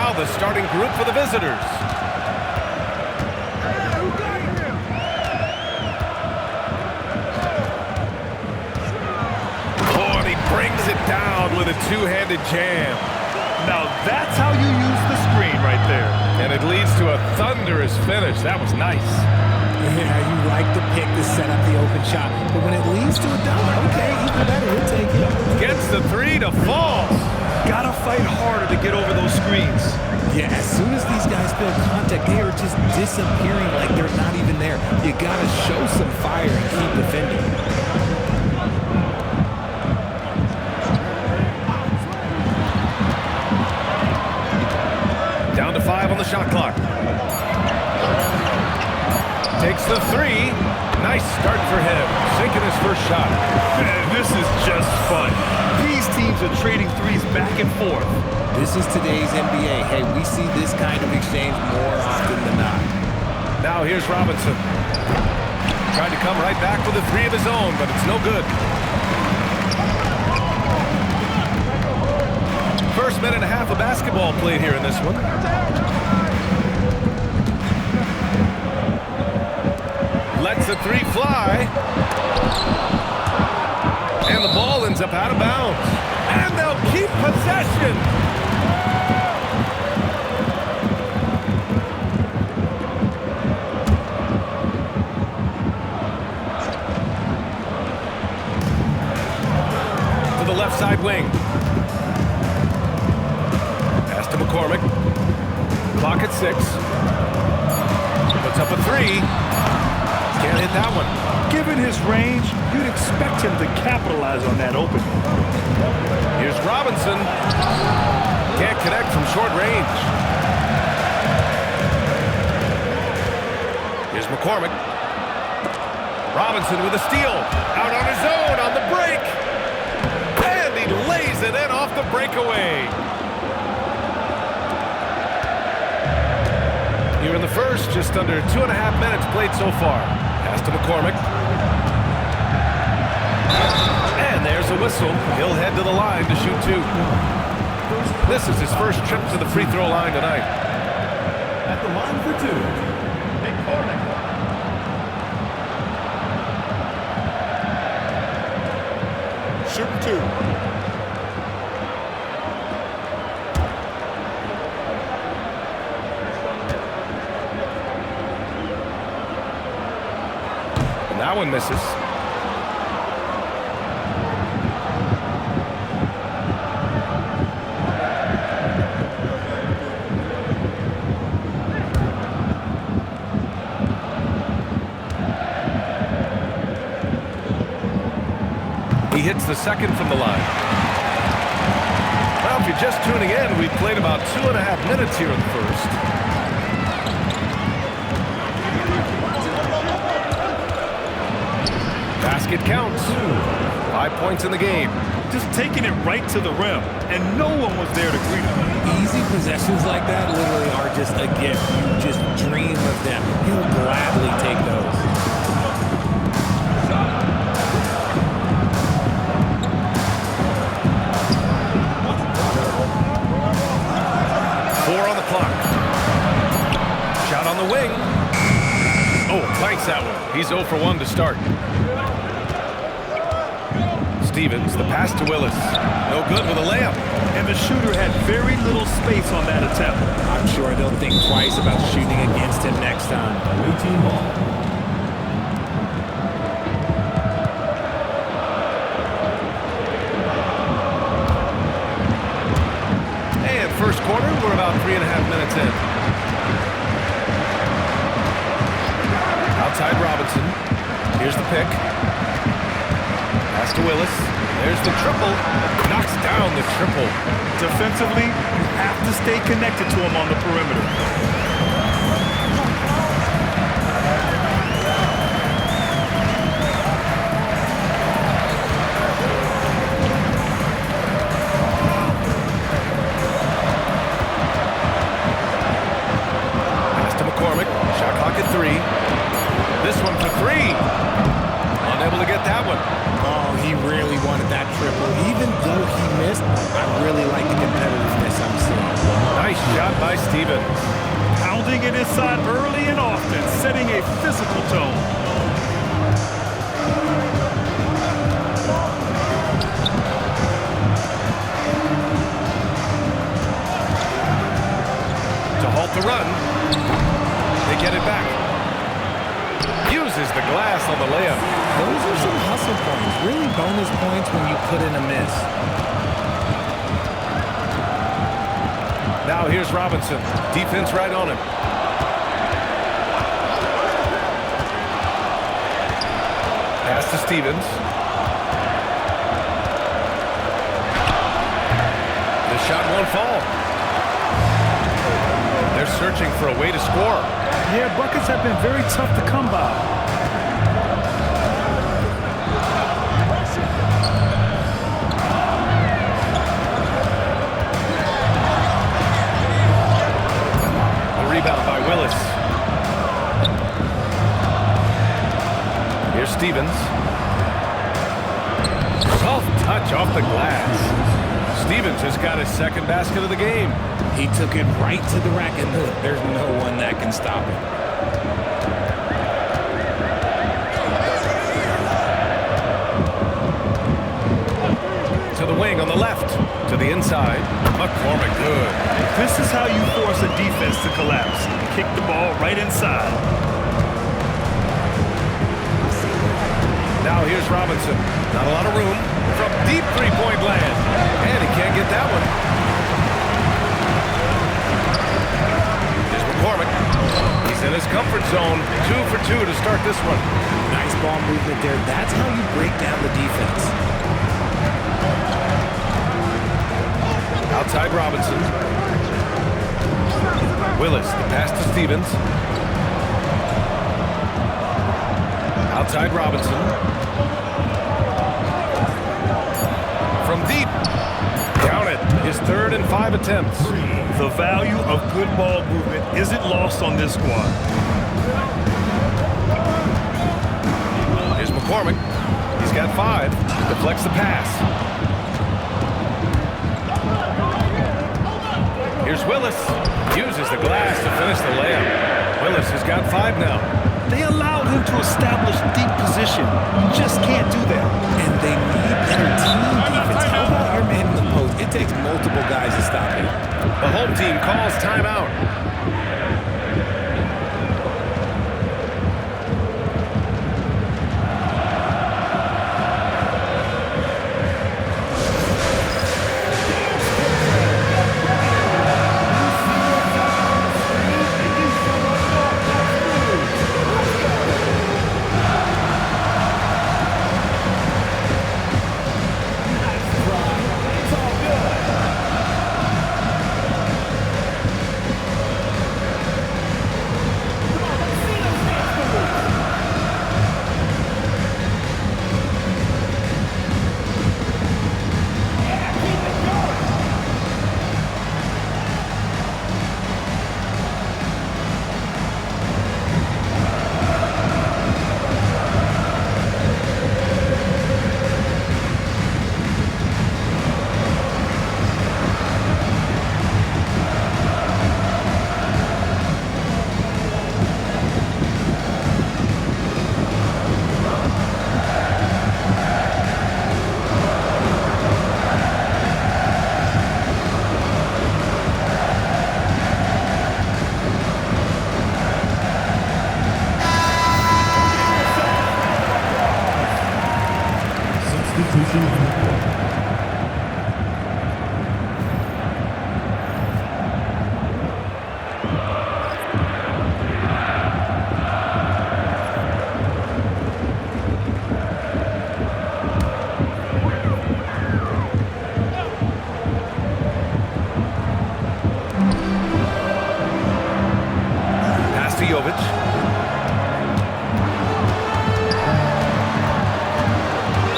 now the starting group for the visitors. Oh, and he brings it down with a two-handed jam. Now that's how you use the screen right there. And it leads to a thunderous finish. That was nice. Yeah, you like the pick to set up the open shot, but when it leads to a dunk, okay, even better, he'll take it. Gets the three to fall. Gotta fight harder to get over those screens. Yeah, as soon as these guys feel contact, they are just disappearing like they're not even there. You gotta show some fire and keep defending. Down to 5 on the shot clock. Takes the three. Nice start for him. Sinking his first shot. Man, this is just fun. These teams are trading threes back and forth. This is today's NBA. Hey, we see this kind of exchange more often than not. Now here's Robinson. Tried to come right back with a three of his own, but it's no good. First minute and a half of basketball played here in this one. Lets the three fly. And the ball ends up out of bounds. And they'll keep possession. To the left side wing. Pass to McCormick. Clock at 6. Puts up a three. Can't hit that one. Given his range, you'd expect him to capitalize on that opening. Here's Robinson. Can't connect from short range. Here's McCormick. Robinson with a steal. Out on his own on the break. And he lays it in off the breakaway. Here in the first, just under 2.5 minutes played so far. Pass to McCormick. And there's a whistle. He'll head to the line to shoot 2. This is his first trip to the free throw line tonight. At the line for 2, McCormick. Shoot 2. That one misses. He hits the second from the line. Well, if you're just tuning in, we've played about 2.5 minutes here in the first. Basket counts. 5 points in the game. Just taking it right to the rim, and no one was there to greet him. Easy possessions like that literally are just a gift. You just dream of them. He'll gladly take those. Four on the clock. Shot on the wing. Oh, blanks that one. He's 0 for 1 to start. Stevens, the pass to Willis. No good with a layup. And the shooter had very little space on that attempt. I'm sure they'll think twice about shooting against him next time. Blue team ball. And first quarter, we're about 3.5 minutes in. Outside Robinson. Here's the pick. Pass to Willis. There's the triple. Knocks down the triple. Defensively, you have to stay connected to him on the perimeter. Pass to McCormick. Shot clock at 3. This one for 3. Unable to get that one. Oh, he really wanted that triple. Even though he missed, I really like the competitiveness I'm seeing. Nice shot by Stevens. Pounding it inside early and often, setting a physical tone. To halt the run. They get it back. Uses the glass on the layup. Those are some hustle points. Really bonus points when you put in a miss. Now here's Robinson. Defense right on him. Pass to Stevens. The shot won't fall. They're searching for a way to score. Yeah, buckets have been very tough to come by. The rebound by Willis. Here's Stevens. Soft touch off the glass. Stevens has got his second basket of the game. He took it right to the rack, and look, there's no one that can stop it. To the wing on the left. To the inside. McCormick good. This is how you force a defense to collapse. Kick the ball right inside. Now here's Robinson. Not a lot of room. From deep three-point land. And he can't get that one. Here's McCormick. He's in his comfort zone. 2 for 2 to start this one. Nice ball movement there. That's how you break down the defense. Outside Robinson. Willis, the pass to Stevens. Outside Robinson. From deep. Count it. His third and 5 attempts. The value of good ball movement isn't lost on this squad. Here's McCormick. He's got 5. Deflects the pass. Here's Willis. Uses the glass to finish the layup. Willis has got 5 now. They allowed him to establish deep position. You just can't do that. And they need better team defense. How about your man in the post? It takes multiple guys to stop him. The home team calls timeout.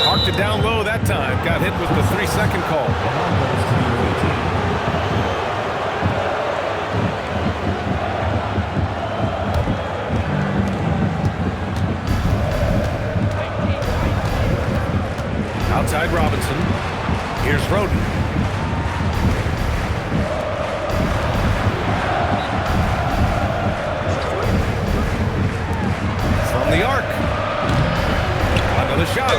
Parked it down low that time. Got hit with the 3-second call. Outside Robinson. Here's Roden. shot.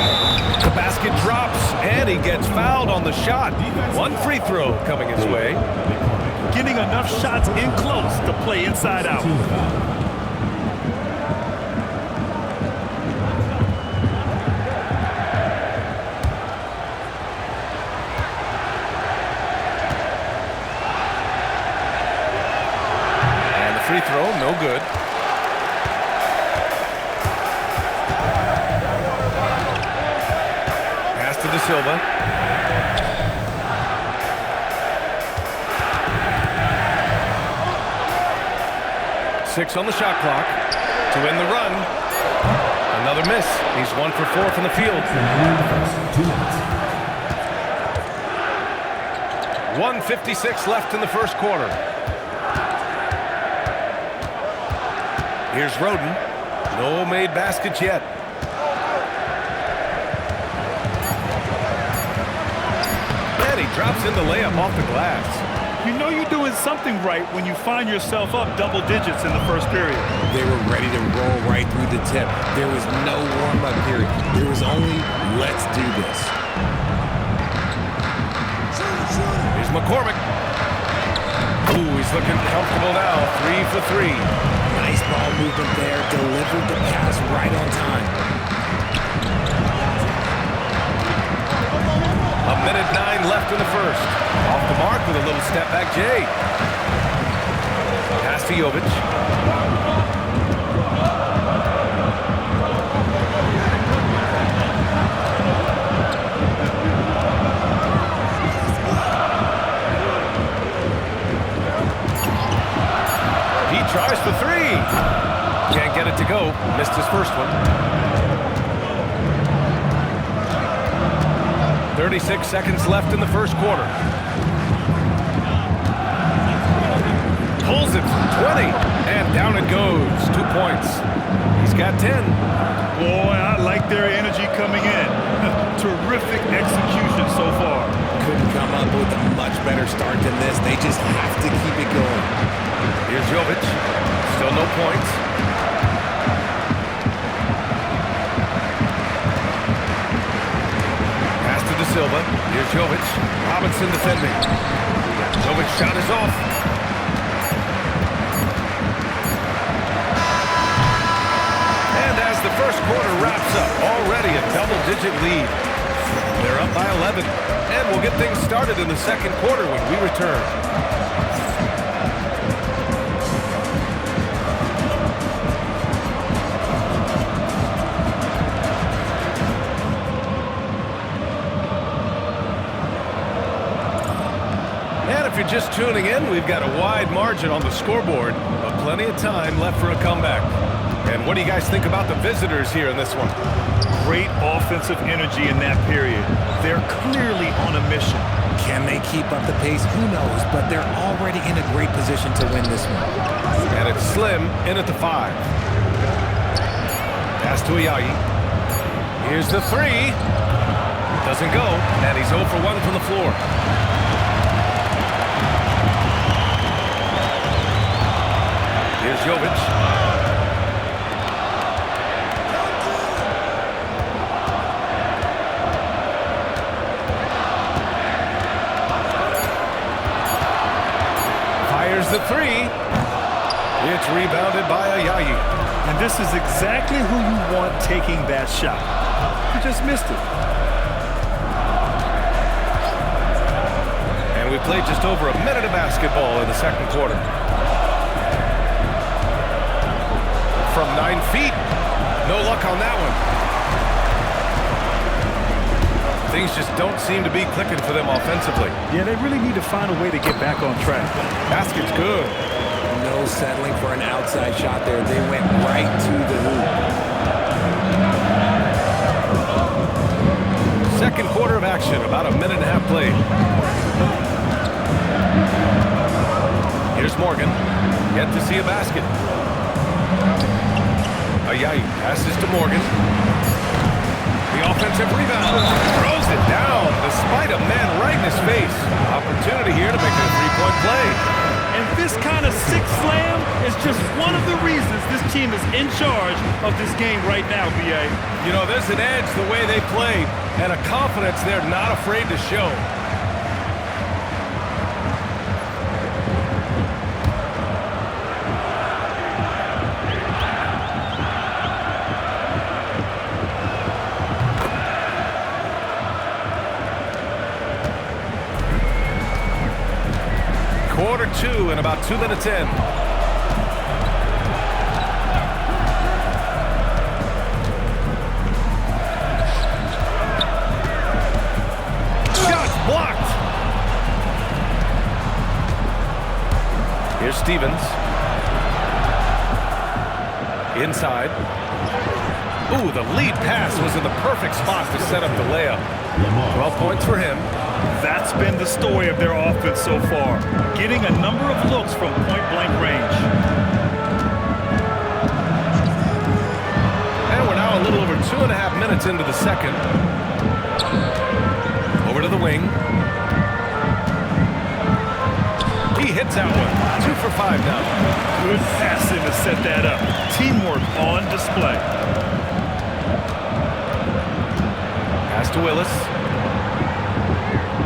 The basket drops, and he gets fouled on the shot. One free throw coming his way. Getting enough shots in close to play inside out. And the free throw, no good. Pass to De Silva. Six on the shot clock to win the run. Another miss. He's 1 for 4 from the field. 1:56 left in the first quarter. Here's Roden. No made baskets yet. And he drops in the layup off the glass. You know you're doing something right when you find yourself up double digits in the first period. They were ready to roll right through the tip. There was no warm-up period. There was only, let's do this. Here's McCormick. Ooh, he's looking comfortable now. 3 for 3. Nice ball movement there. Delivered the pass right on time. 1:09 left in the first. Off the mark with a little step back, Jay. Pass to Jovic. He tries for 3. Can't get it to go. Missed his first one. 36 seconds left in the first quarter. Pulls it from 20, and down it goes. 2 points. He's got 10. Boy, I like their energy coming in. Terrific execution so far. Couldn't come up with a much better start than this. They just have to keep it going. Here's Jovic. Still no points. De Silva. Here's Jovic. Robinson defending. Jovic shot is off. And as the first quarter wraps up, already a double-digit lead. They're up by 11. And we'll get things started in the second quarter when we return. If you're just tuning in, we've got a wide margin on the scoreboard, but plenty of time left for a comeback. And what do you guys think about the visitors here in this one? Great offensive energy in that period. They're clearly on a mission. Can they keep up the pace? Who knows, but they're already in a great position to win this one. And it's Slim in at the 5. Pass to Ayayi. Here's the 3. Doesn't go, and he's 0 for 1 from the floor. Here's Jovic. Fires the 3. It's rebounded by Ayayi. And this is exactly who you want taking that shot. You just missed it. And we played just over a minute of basketball in the second quarter. From 9 feet. No luck on that one. Things just don't seem to be clicking for them offensively. Yeah, they really need to find a way to get back on track. Basket's good. No settling for an outside shot there. They went right to the hoop. Second quarter of action, about a minute and a half played. Here's Morgan. Yet to see a basket. Ayayi passes to Morgan. The offensive rebound. Throws it down despite a man right in his face. Opportunity here to make it a 3-point play. And this kind of sick slam is just one of the reasons this team is in charge of this game right now, B.A. You know, there's an edge the way they play and a confidence they're not afraid to show. Quarter two and about 2 minutes in. Shot blocked. Here's Stevens. Inside. Ooh, the lead pass was in the perfect spot to set up the layup. 12 points for him. That's been the story of their offense so far, getting a number of looks from point-blank range. And we're now a little over 2.5 minutes into the second. Over to the wing. He hits that one. 2 for 5 now. Good passing to set that up. Teamwork on display. Pass to Willis.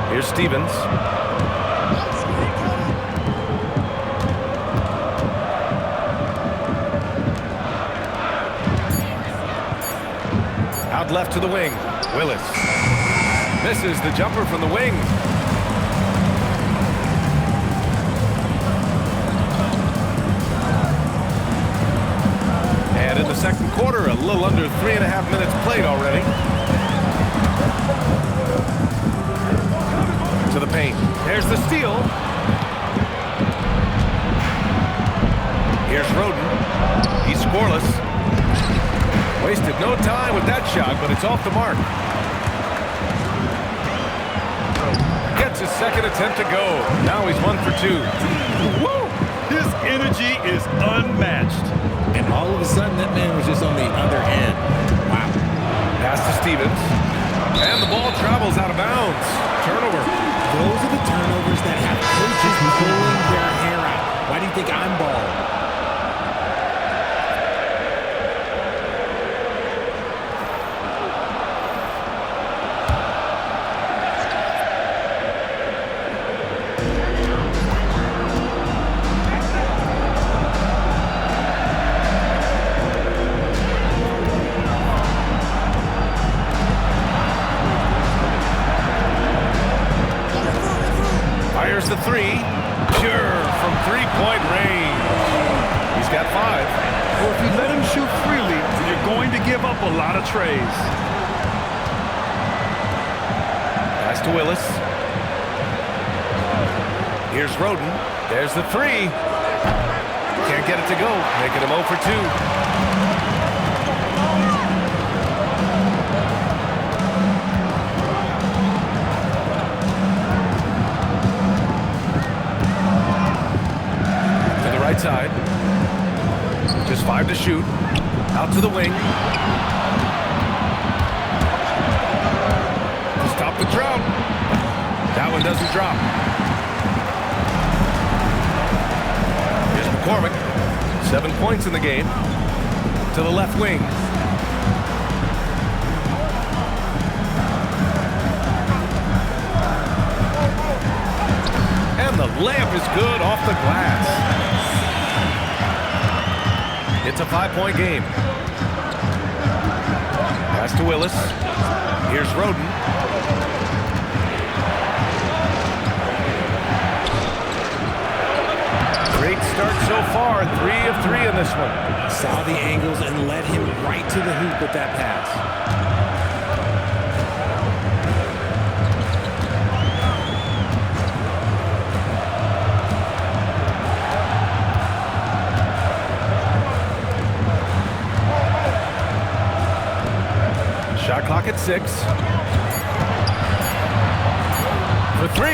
Here's Stevens. Out left to the wing. Willis. Misses the jumper from the wing. And in the second quarter, a little under 3.5 minutes played already. To the paint. There's the steal. Here's Roden. He's scoreless. Wasted no time with that shot, but it's off the mark. Gets his second attempt to go. Now he's 1 for 2. Woo! His energy is unmatched. And all of a sudden, that man was just on the other end. Wow. Pass to Stevens. And the ball travels out of bounds. Turnover. Those are the turnovers that have coaches pulling their hair out. Why do you think I'm bald? Fires the three. Sure, from three-point range. He's got 5. Well, if you let him shoot freely, you're going to give up a lot of trays. Pass to Willis. Here's Roden. There's the 3. Can't get it to go. Making him 0 for 2. Right side. Just 5 to shoot. Out to the wing. To stop the drought. That one doesn't drop. Here's McCormick. 7 points in the game. To the left wing. And the layup is good off the glass. It's a 5-point game. Pass to Willis. Here's Roden. Great start so far. 3 of 3 in this one. Saw the angles and led him right to the hoop with that pass. Shot clock at 6. For 3.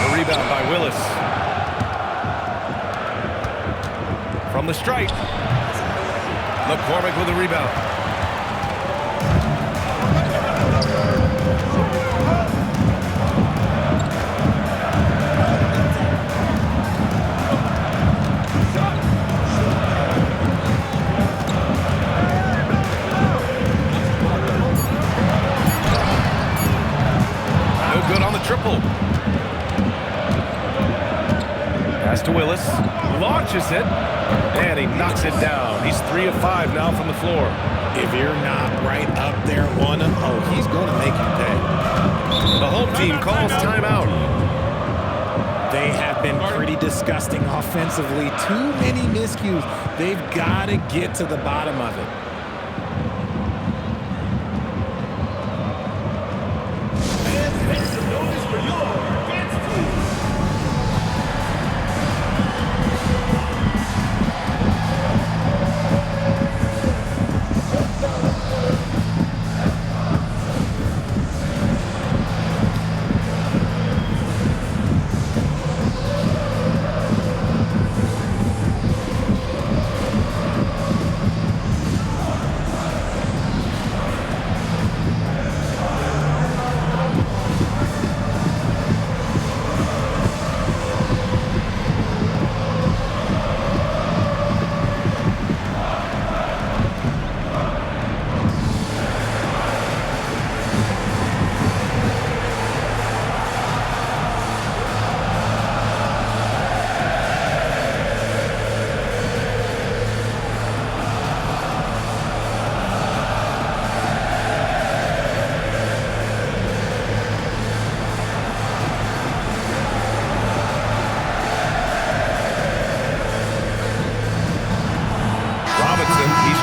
A rebound by Willis. From the stripe. McCormick with a rebound. to Willis. Launches it. And he knocks it down. He's 3 of 5 now from the floor. If you're not right up there on him, oh, he's going to make you pay. The home team calls timeout. They have been pretty disgusting offensively. Too many miscues. They've got to get to the bottom of it.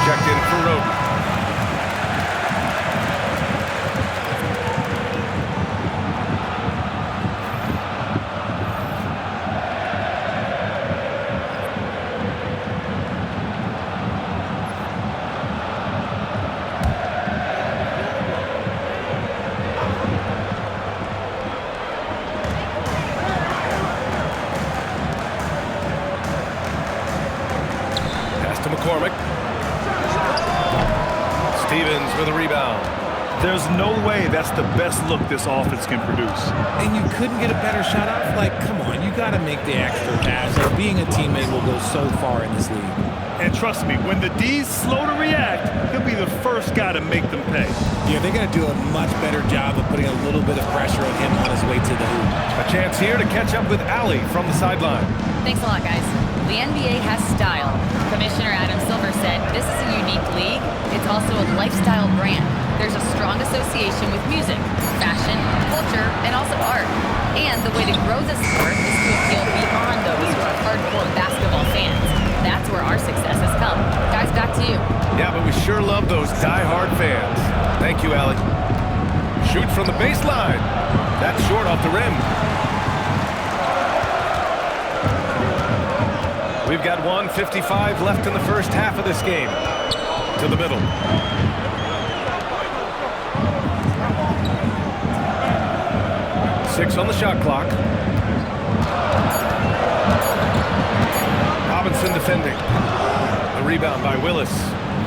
Checked in for Roden. Pass to McCormick. Stevens with a rebound. There's no way that's the best look this offense can produce. And you couldn't get a better shot off? Like, come on, you got to make the extra pass. Or being a teammate will go so far in this league. And trust me, when the D's slow to react, he'll be the first guy to make them pay. Yeah, they're going to do a much better job of putting a little bit of pressure on him on his way to the hoop. A chance here to catch up with Ali from the sideline. Thanks a lot, guys. The NBA has style. Commissioner Adam Silver said this is a unique league. It's also a lifestyle brand. There's a strong association with music, fashion, culture, and also art. And the way to grow the sport is to appeal beyond those who are hardcore basketball fans. That's where our success has come. Guys, back to you. Yeah, but we sure love those die-hard fans. Thank you, Ali. Shoot from the baseline. That's short off the rim. We've got 1:55 left in the first half of this game. To the middle. Six on the shot clock. Robinson defending. The rebound by Willis.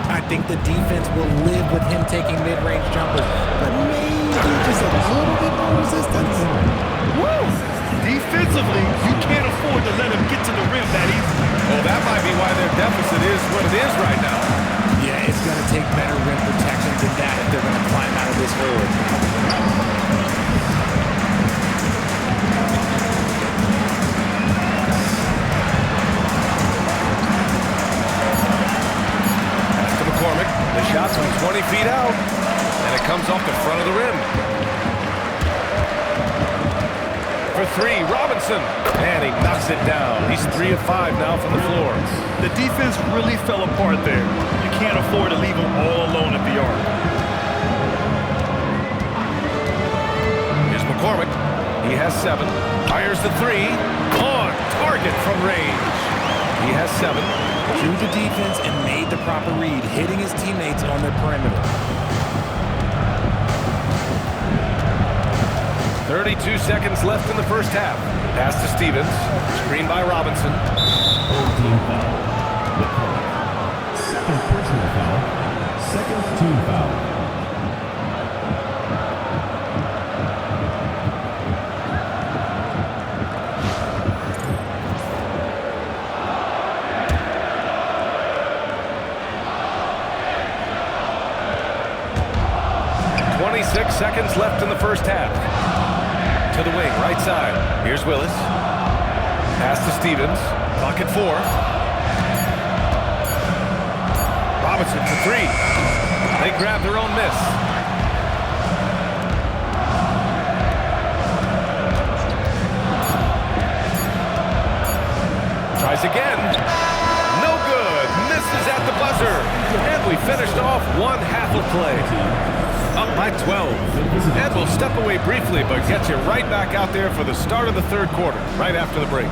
I think the defense will live with him taking mid-range jumpers, but maybe just a little bit more resistance. Woo! Defensively, you can't afford to let him get to the rim that easy. Well, that might be why their deficit is what it is right now. Yeah, it's going to take better rim protection than that if they're going to climb out of this hole. Pass to McCormick. The shot from 20 feet out, and it comes off the front of the rim. For three, Robinson, and he knocks it down. He's 3 of 5 now from the floor. The defense really fell apart there. You can't afford to leave him all alone at the arc. Here's McCormick. He has 7. Fires the 3. On target from range. He has 7. Drew the defense and made the proper read, hitting his teammates on their perimeter. 32 seconds left in the first half. Pass to Stevens. Screen by Robinson. Full team foul. Second personal foul. Second team foul. Seconds left in the first half. To the wing, right side. Here's Willis. Pass to Stevens. Clock at 4. Robinson for 3. They grab their own miss. Tries again. No good. Misses at the buzzer. And we finished off one half of play. Up by 12. And we'll step away briefly, but get you right back out there for the start of the third quarter, right after the break.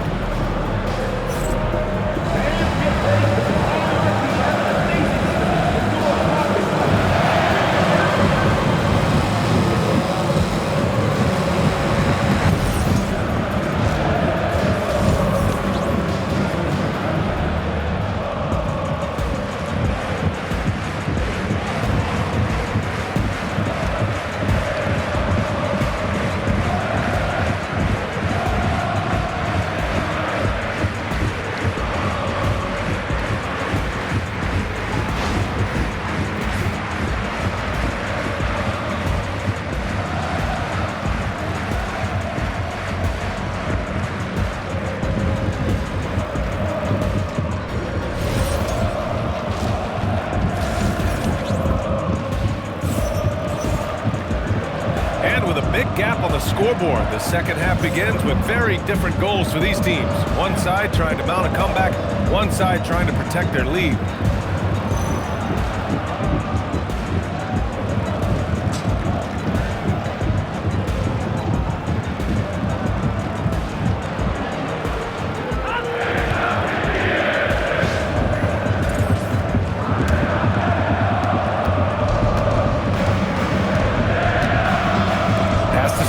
Gap on the scoreboard. The second half begins with very different goals for these teams. One side trying to mount a comeback, one side trying to protect their lead.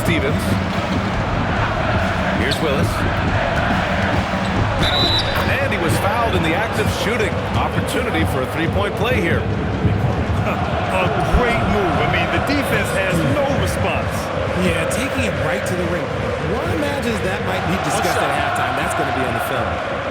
Stevens. Here's Willis. And he was fouled in the act of shooting. Opportunity for a three-point play here. A great move. I mean, the defense has no response. Yeah, taking it right to the ring. One imagines that might be discussed at halftime. That's going to be on the film.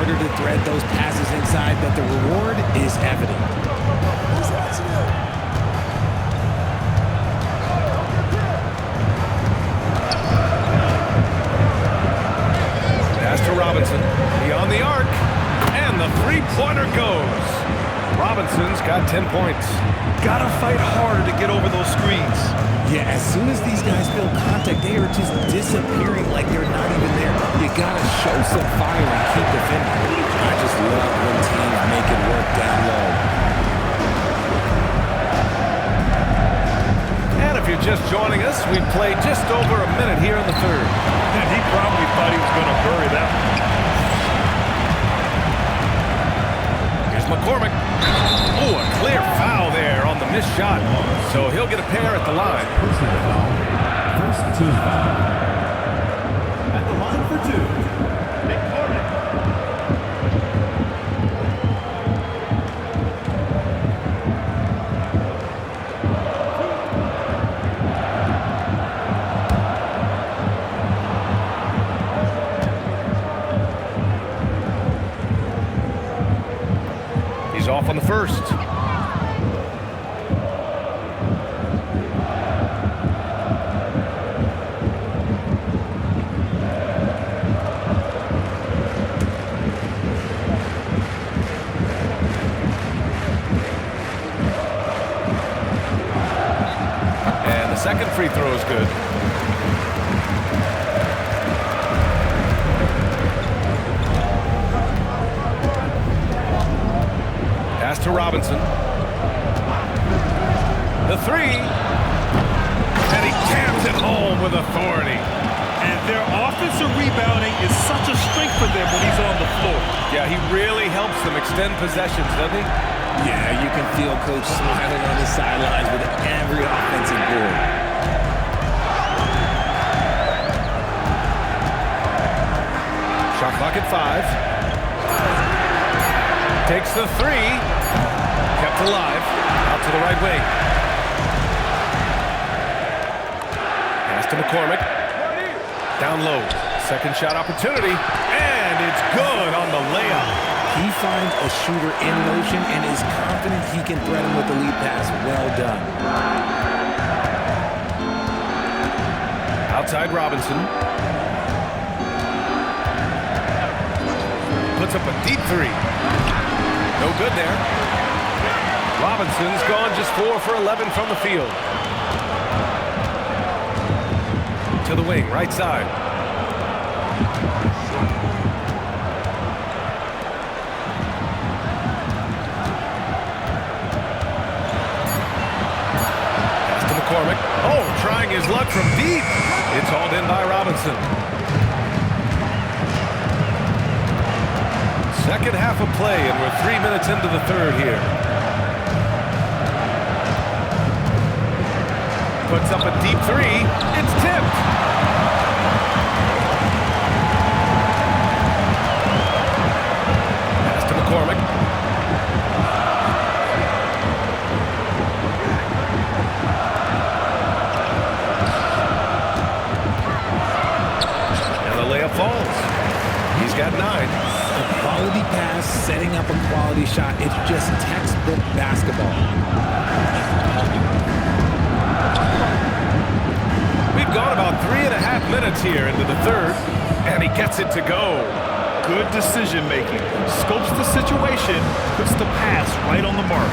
To thread those passes inside, but the reward is evident. Pass to Robinson, beyond the arc, and the three-pointer goes. Robinson's got 10 points. Gotta fight harder to get over those screens. Yeah, as soon as these guys feel contact, they are just disappearing like they're not even there. You gotta show some fire and keep defending. I just love when teams make it work down low. And if you're just joining us, we played just over a minute here in the third. And he probably thought he was going to bury that one. Here's McCormick. Oh, a clear foul there on the missed shot. So he'll get a pair at the line. Personal foul. First team foul. At the line for 2. McCormick. He's off on the first. Second free throw is good. Pass to Robinson. The three. And he jams it home with authority. And their offensive rebounding is such a strength for them when he's on the floor. Yeah, he really helps them extend possessions, doesn't he? Yeah, you can feel Coach smiling on the sidelines with every offensive board. Shot clock at 5. Takes the three. Kept alive. Out to the right wing. to McCormick. Down low. Second shot opportunity. And it's good on the layup. He finds a shooter in motion and is confident he can thread him with the lead pass. Well done. Outside Robinson. Puts up a deep three. No good there. Robinson's gone just 4 for 11 from the field. To the wing, right side. Pass to McCormick. Oh, trying his luck from deep. It's hauled in by Robinson. Second half of play, and we're 3 minutes into the third here. Puts up a deep three. It's tipped. Pass to McCormick. And the layup falls. He's got 9. A quality pass, setting up a quality shot. It's just textbook basketball. We've gone about 3.5 minutes here into the third, and he gets it to go. Good decision making. Scopes the situation, puts the pass right on the mark.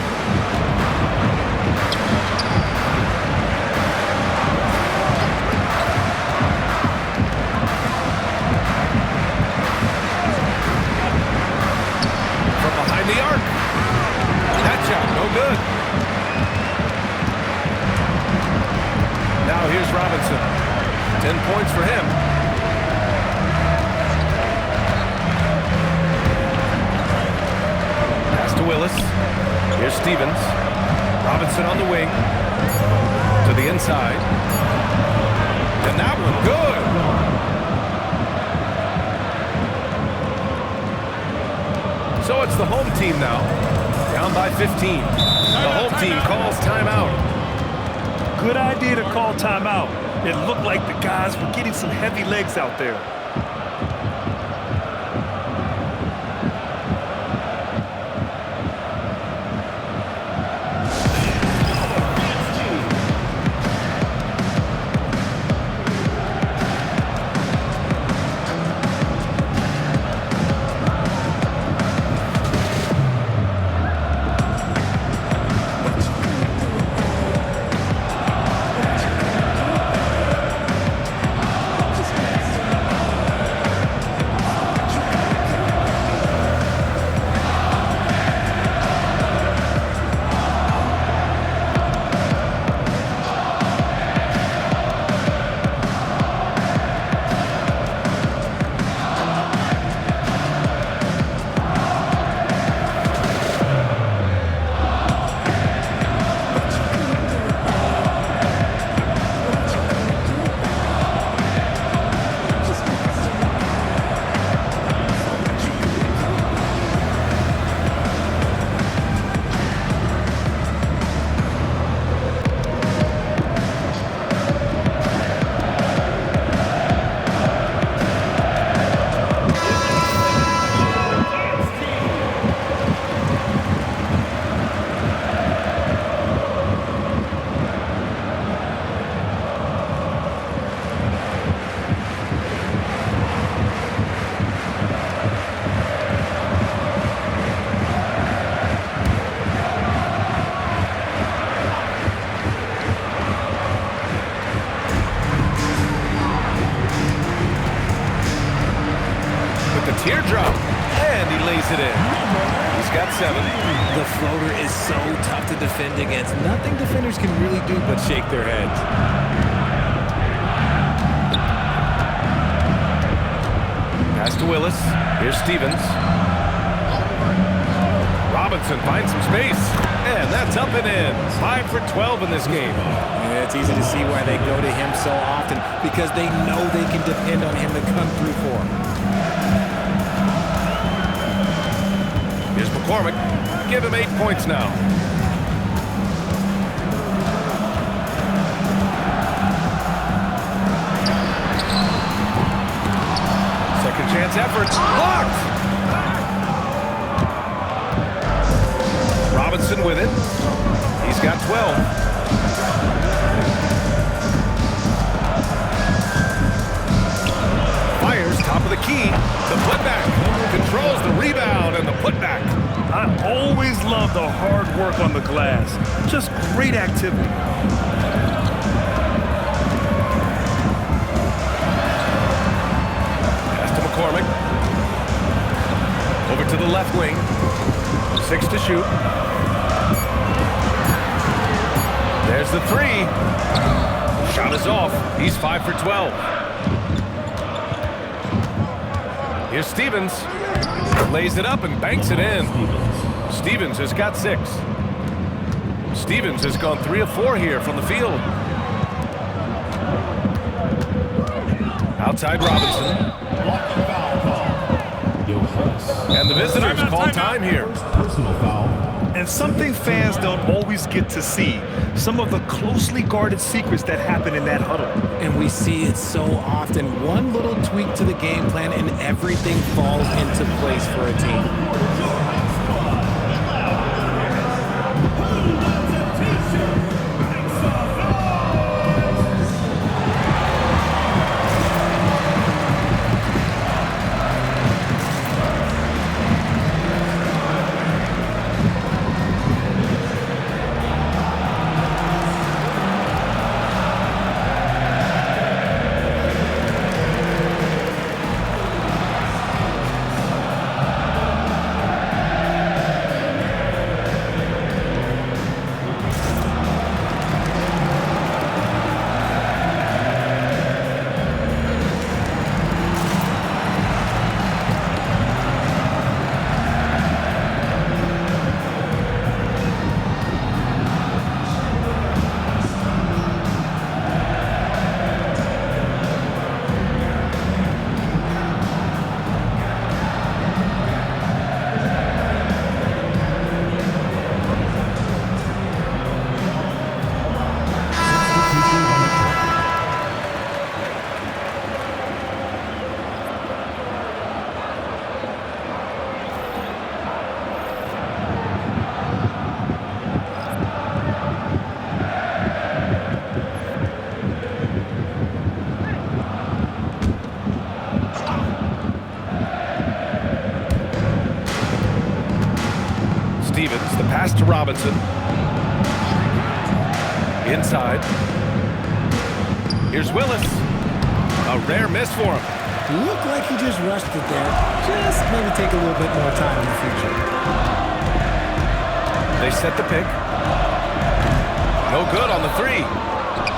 From behind the arc. That shot, no good. Now here's Robinson. 10 points for him. Pass to Willis. Here's Stevens. Robinson on the wing. To the inside. And that one, good. So it's the home team now. Down by 15. The home team calls timeout. Good idea to call timeout. It looked like the guys were getting some heavy legs out there. Teardrop, and he lays it in. He's got 7. The floater is so tough to defend against. Nothing defenders can really do but shake their heads. Pass to Willis. Here's Stevens. Robinson finds some space, and that's up and in. 5 for 12 in this game. Yeah, it's easy to see why they go to him so often, because they know they can depend on him to come through for them. Here's McCormick. Give him 8 points now. chance effort. Blocked! Robinson with it. He's got 12. Fires top of the key. The putback. Controls the rebound and the putback. I always love the hard work on the glass. Just great activity. Pass to McCormick. Over to the left wing. 6 to shoot. There's the 3. Shot is off. He's 5 for 12. Here's Stevens. Lays it up and banks it in. Stevens has got 6. Stevens has gone 3 of 4 here from the field. Outside Robinson. And the visitors call time here. Personal foul. And something fans don't always get to see. Some of the closely guarded secrets that happen in that huddle. And we see it so often. One little tweak to the game plan and everything falls into place for a team. Stevens, the pass to Robinson. Inside. Here's Willis. A rare miss for him. Looked like he just rushed it there. Just maybe take a little bit more time in the future. They set the pick. No good on the 3.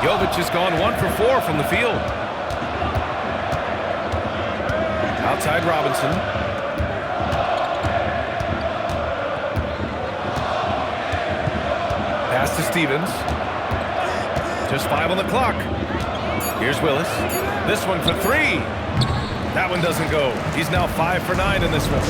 Jovic has gone 1 for 4 from the field. Outside Robinson. Pass to Stevens. Just 5 on the clock. Here's Willis. This one for 3. That one doesn't go. He's now 5 for 9 in this one.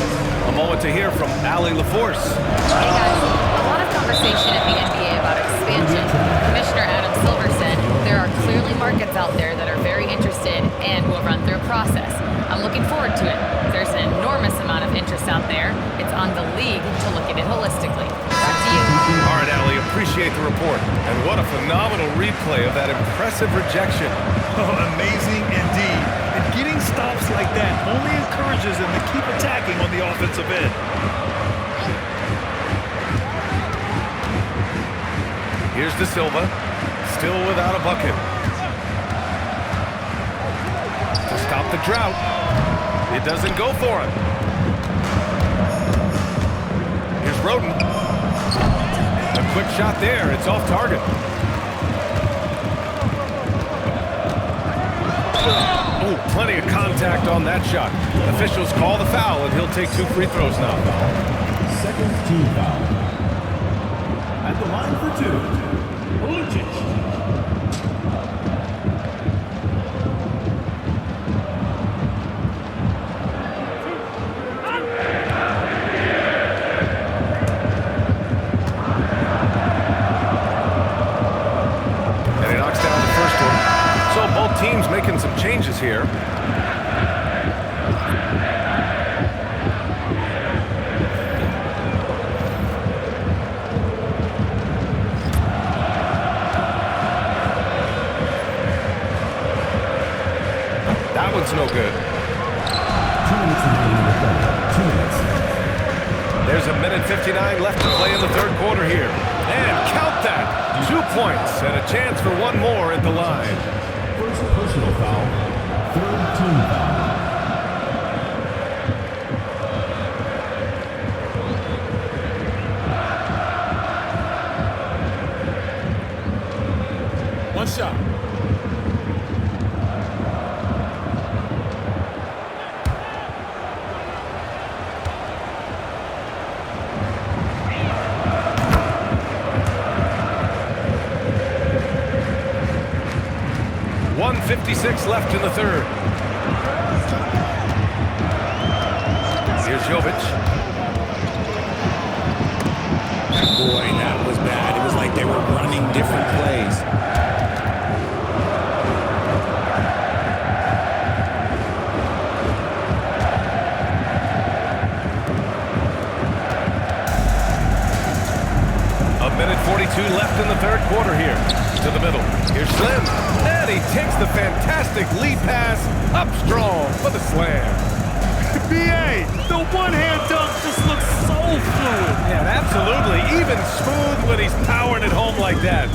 A moment to hear from Ali LaForce. Hey guys, a lot of conversation in the NBA about expansion. Commissioner Adam Silver said there are clearly markets out there that are very interested and will run through a process. I'm looking forward to it. There's an enormous amount of interest out there. It's on the league to look at it holistically. Back to you. All right, Ali, appreciate the report. And what a phenomenal replay of that impressive rejection. Oh, amazing indeed. And getting stops like that only encourages them to keep attacking on the offensive end. Here's De Silva, still without a bucket. To stop the drought. It doesn't go for him. Here's Roden. A quick shot there. It's off target. Oh, plenty of contact on that shot. Officials call the foul, and he'll take 2 free throws now. Second team foul. At the line for 2. Teams making some changes here. a minute 59 left to play in the third quarter here. And count that, 2 points and a chance for one more at the line. First personal foul, third team foul. One shot. .56 left in the third. Here's Jovic. Boy, that was bad. It was like they were running different plays. A minute 42 left in the third quarter here. To the middle. Here's Slim. And he takes the fantastic lead pass up strong for the slam. BA, the one-hand dunk just looks so fluid. Yeah, absolutely. Even smooth when he's powering it home like that.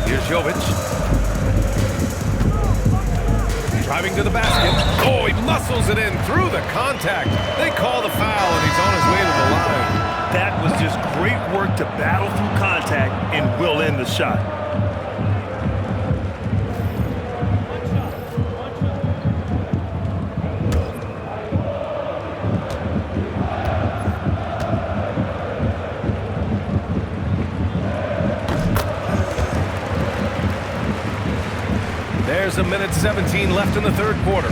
Here's Jovic. Driving to the basket. Oh, he muscles it in through the contact. They call the foul, and he's on his way to the line. That was just great work to battle through contact and will end the shot. There's a minute 17 left in the third quarter.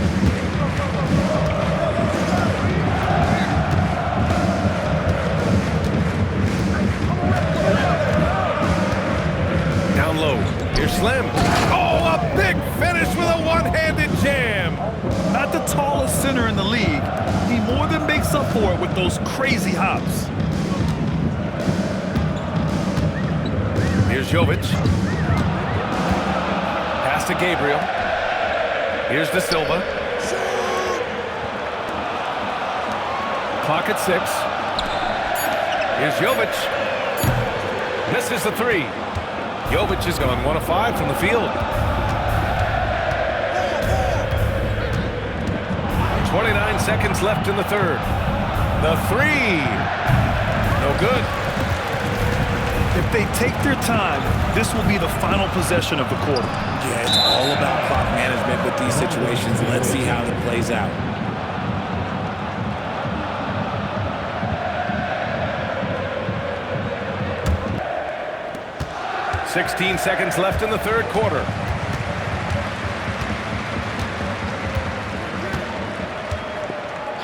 Down low. Here's Slim. Oh, a big finish with a one-handed jam. Not the tallest center in the league. He more than makes up for it with those crazy hops. Here's Jovic. Pass to Gabriel. Here's De Silva. Clock at 6. Here's Jovic. Misses the three. Jovic has gone 1 of 5 from the field. 29 seconds left in the third. The three. No good. If they take their time, this will be the final possession of the quarter. Yeah, it's all about clock management with these situations. Let's see how it plays out. .16 seconds left in the third quarter.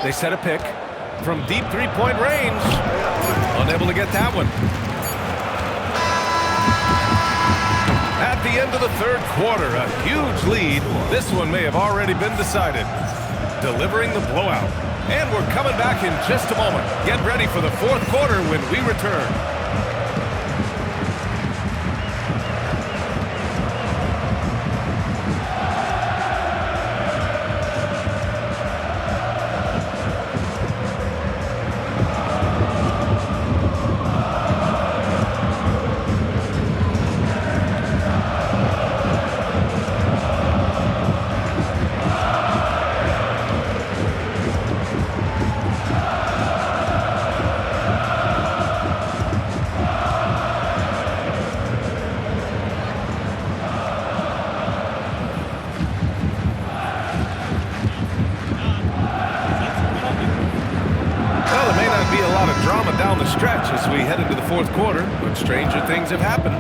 They set a pick from deep three-point range. Unable to get that one. At the end of the third quarter, a huge lead. This one may have already been decided. Delivering the blowout. And we're coming back in just a moment. Get ready for the fourth quarter when we return. Drama down the stretch as we head into the fourth quarter, but stranger things have happened.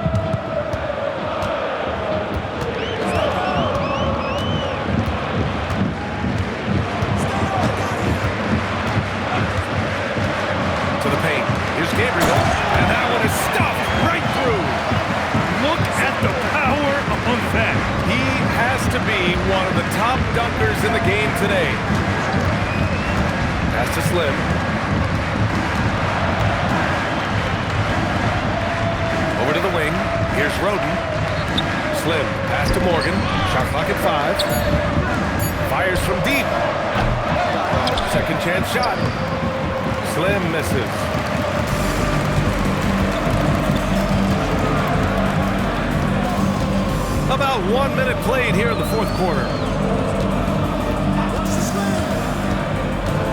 To the paint. Here's Gabriel, and that one is stuffed right through. Look at the power of that. He has to be one of the top dunkers in the game today. Pass to Slim. Over to the wing. Here's Roden. Slim. Pass to Morgan. Shot clock at 5. Fires from deep. Second chance shot. Slim misses. About 1 minute played here in the fourth quarter.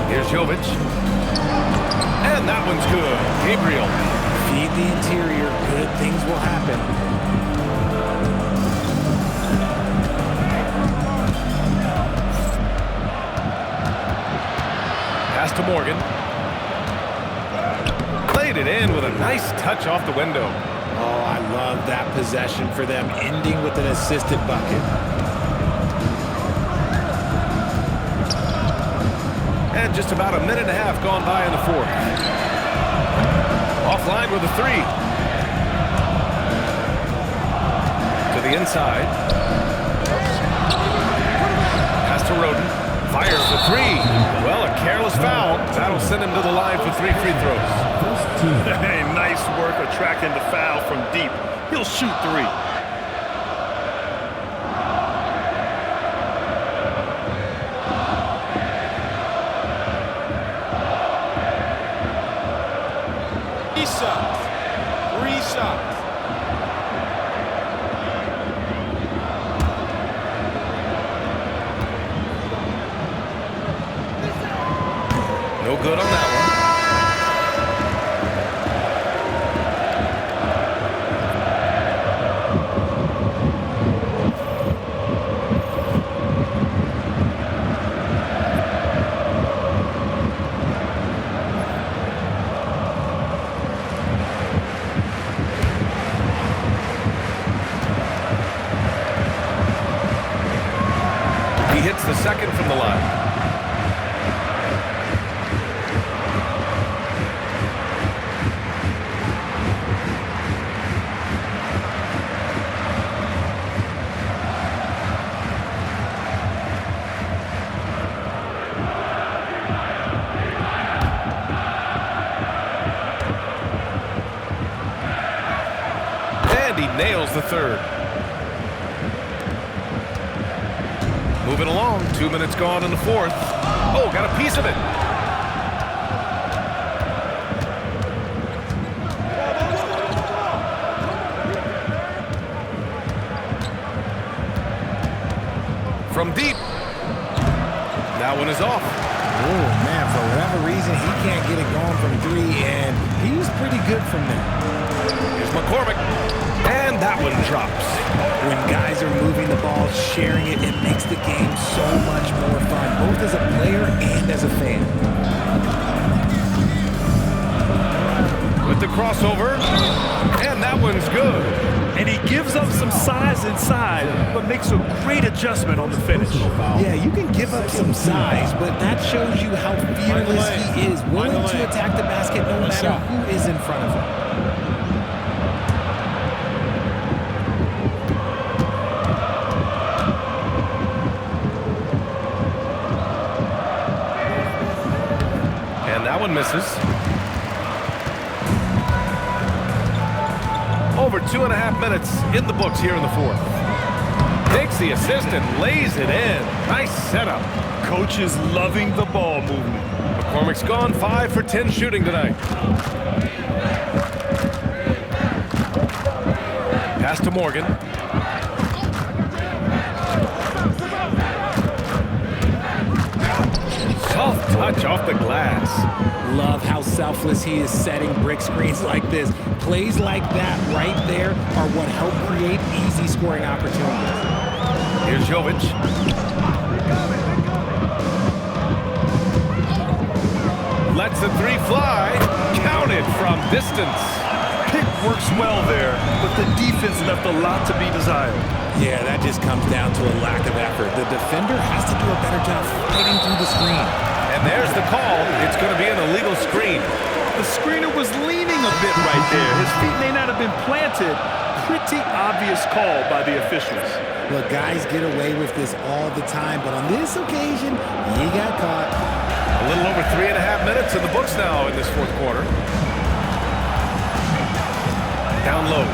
Here's Jovic. And that one's good. Gabriel. Feed the interior. Good things will happen. Pass to Morgan. Played it in with a nice touch off the window. Oh, I love that possession for them, ending with an assisted bucket. And just about a minute and a half gone by in the fourth. Offline with a three. To the inside. Pass to Roden. Fires the three. Well, a careless foul. That'll send him to the line for 3 free throws. Hey, nice work attracting the foul from deep. He'll shoot 3. Three shots. No good on that one. He hits the second from the line. And he nails the third. Moving along, 2 minutes gone in the fourth. Oh, got a piece of it. From deep. That one is off. Oh, man, for whatever reason, he can't get it going from 3, and he was pretty good from there. Here's McCormick. And that one drops. When guys are moving the ball, sharing it, it makes the game so much more fun, both as a player and as a fan. With the crossover, and that one's good. And he gives up some size inside, but makes a great adjustment on the finish. Yeah, you can give up some size, but that shows you how fearless he is, willing to attack the basket no matter who is in front of him. That one misses. Over 2.5 minutes in the books here in the fourth. Takes the assist and lays it in. Nice setup. Coach is loving the ball movement. McCormick's gone 5 for 10 shooting tonight. Pass to Morgan. Soft touch off the glass. Love how selfless he is setting brick screens like this. Plays like that right there are what help create easy scoring opportunities. Here's Jovic. Lets the three fly. Counted from distance. Pick works well there, but the defense left a lot to be desired. Yeah, that just comes down to a lack of effort. The defender has to do a better job fighting through the screen. And there's the call. It's going to be an illegal screen. The screener was leaning a bit right there. His feet may not have been planted. Pretty obvious call by the officials. Look, guys get away with this all the time, but on this occasion, he got caught. A little over 3.5 minutes in the books now in this fourth quarter. Down low.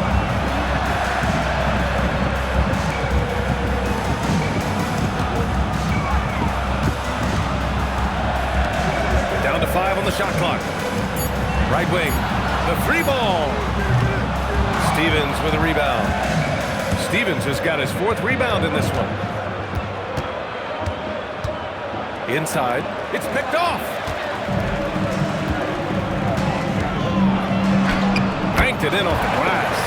Down to 5 on the shot clock. Right wing. The three ball. Stevens with a rebound. Stevens has got his 4th rebound in this one. Inside, it's picked off. Banked it in off the glass.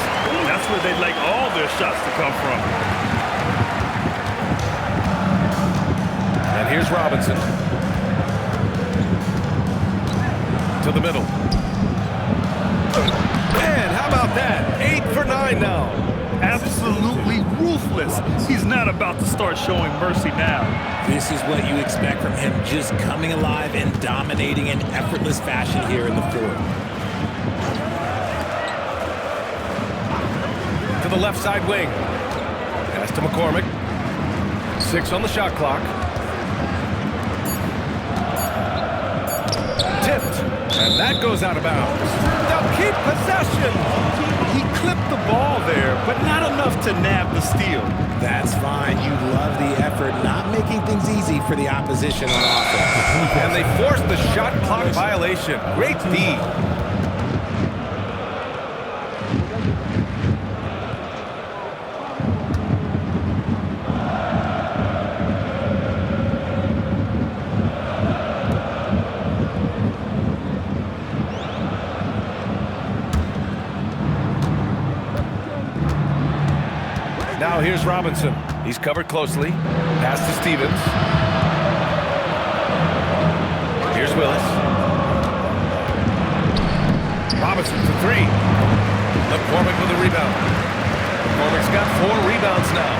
That's where they'd like all their shots to come from. And here's Robinson. To the middle. Man, how about that? 8 for 9 now. Absolutely ruthless. He's not about to start showing mercy now. This is what you expect from him, just coming alive and dominating in effortless fashion here in the 4th. To the left side wing. Pass to McCormick. 6 on the shot clock. Tipped. And that goes out of bounds. They'll keep possession. He clipped the ball there, but not enough to nab the steal. That's fine. You love the effort, not making things easy for the opposition on offense. And they forced the shot clock violation. Great D. Now here's Robinson. He's covered closely. Pass to Stevens. Here's Willis. Robinson for 3. McCormick with a rebound. McCormick's got 4 rebounds now.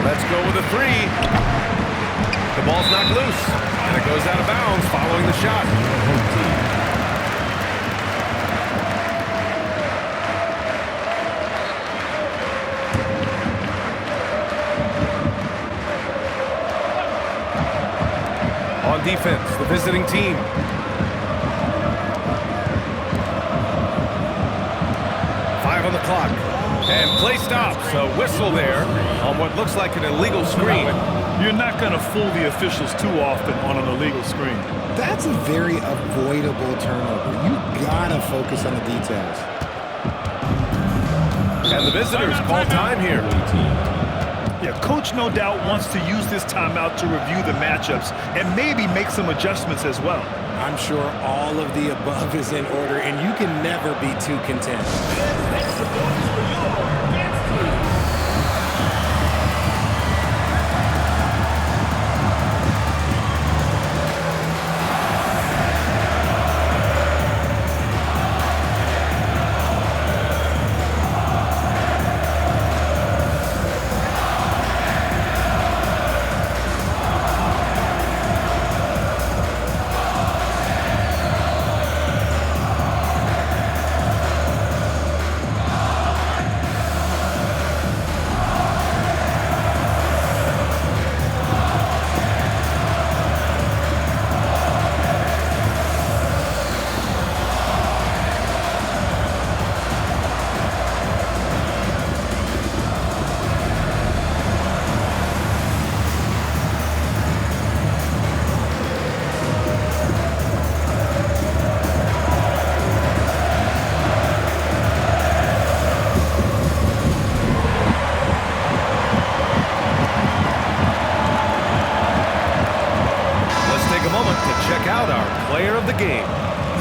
Let's go with a 3. The ball's knocked loose, and it goes out of bounds following the shot. On defense, the visiting team. Five on the clock. And play stops. A whistle there on what looks like an illegal screen. You're not going to fool the officials too often on an illegal screen. That's a very avoidable turnover. You gotta focus on the details. And the visitors call time here. Yeah, coach no doubt wants to use this timeout to review the matchups and maybe make some adjustments as well. I'm sure all of the above is in order, and you can never be too content.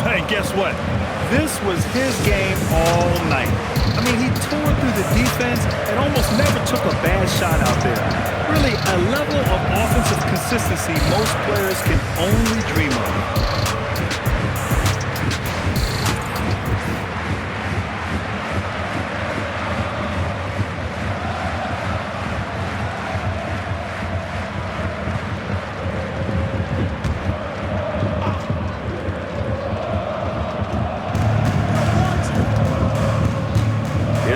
And guess what? This was his game all night. I mean, he tore through the defense and almost never took a bad shot out there. Really, a level of offensive consistency most players can only dream of.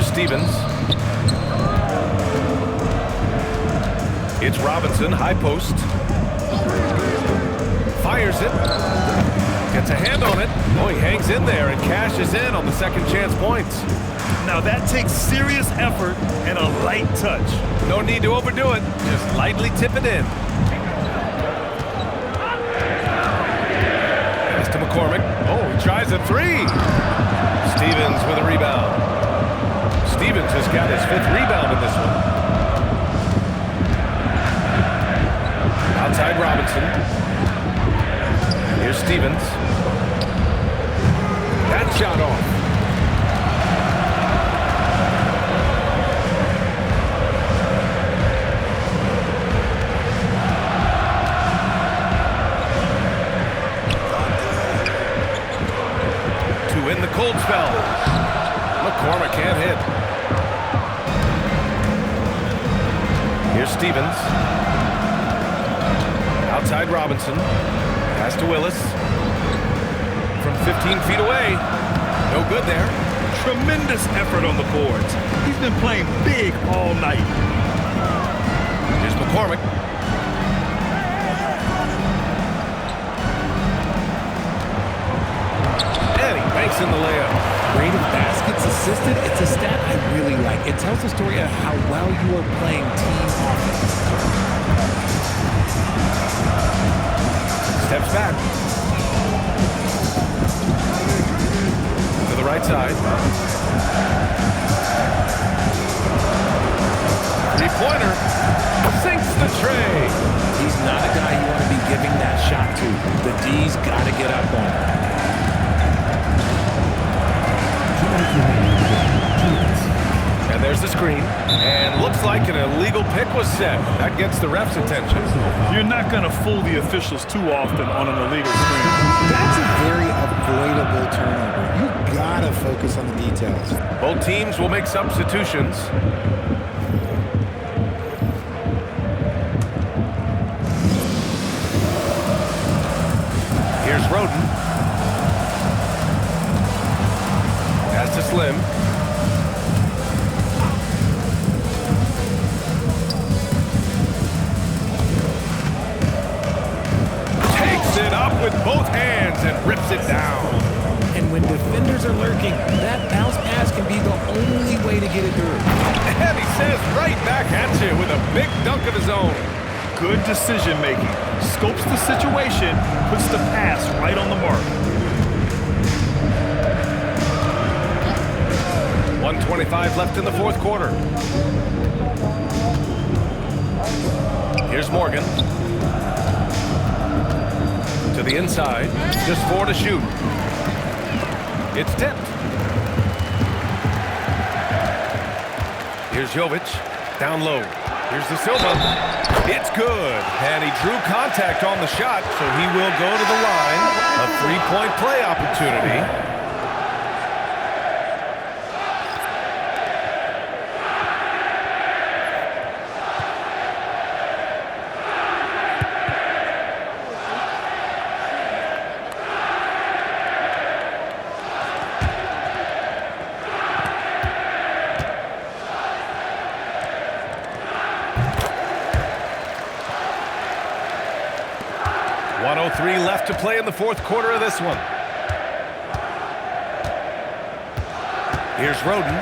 Stevens. It's Robinson, high post. Fires it. Gets a hand on it. Oh, he hangs in there and cashes in on the second chance points. Now that takes serious effort and a light touch. No need to overdo it. Just lightly tip it in. Pass to McCormick. Oh, he tries a three. Stevens with a rebound. Stevens has got his 5th rebound in this one. Outside Robinson. Here's Stevens. That shot off. To end the cold spell. McCormick can't hit. Here's Stevens. Outside Robinson. Pass to Willis. From 15 feet away. No good there. Tremendous effort on the boards. He's been playing big all night. Here's McCormick. And he makes in the layup. Rate of baskets assisted, it's a stat I really like. It tells the story of how well you are playing team offense. Steps back. To the right side. Three-pointer. Sinks the tray. He's not a guy you want to be giving that shot to. The D's got to get up on him. And there's the screen. And looks like an illegal pick was set. That gets the ref's attention. You're not going to fool the officials too often on an illegal screen. That's a very avoidable turnover. You got to focus on the details. Both teams will make substitutions. Here's Roden. Pass to Slim. Takes it up with both hands and rips it down. And when defenders are lurking, that bounce pass can be the only way to get it through. And he says right back at you with a big dunk of his own. Good decision making. Scopes the situation, puts the pass right on the mark. 1:25 left in the 4th quarter. Here's Morgan. To the inside. Just 4 to shoot. It's tipped. Here's Jovic. Down low. Here's the Silva. It's good. And he drew contact on the shot, so he will go to the line. A 3-point play opportunity. .103 left to play in the 4th quarter of this one. Here's Roden.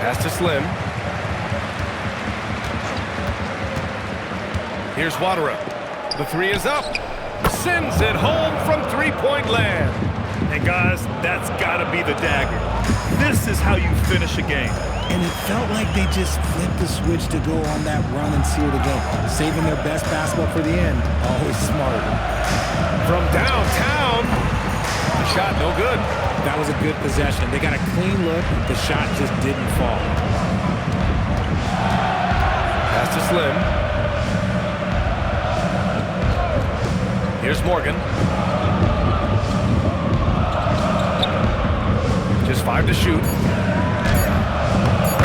Pass to Slim. Here's Wadara. The 3 is up. Sends it home from 3-point land. And guys, that's got to be the dagger. This is how you finish a game. And it felt like they just flipped the switch to go on that run and seal the game. Saving their best basketball for the end. Always smart. From downtown. The shot no good. That was a good possession. They got a clean look. The shot just didn't fall. Pass to Slim. Here's Morgan. Just 5 to shoot.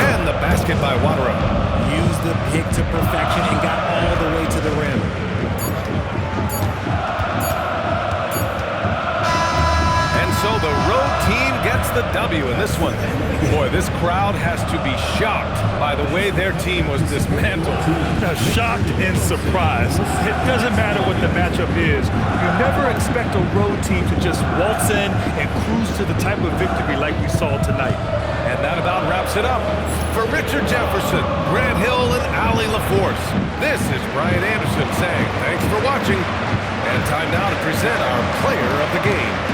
And the basket by Wadara. Used the pick to perfection and got all the way to the rim. And so the road team gets the W in this one. Boy, this crowd has to be shocked by the way their team was dismantled. Shocked and surprised. It doesn't matter what the matchup is. You never expect a road team to just waltz in and cruise to the type of victory like we saw tonight. And that about wraps it up. For Richard Jefferson, Grant Hill, and Allie LaForce, this is Brian Anderson saying thanks for watching. And time now to present our player of the game.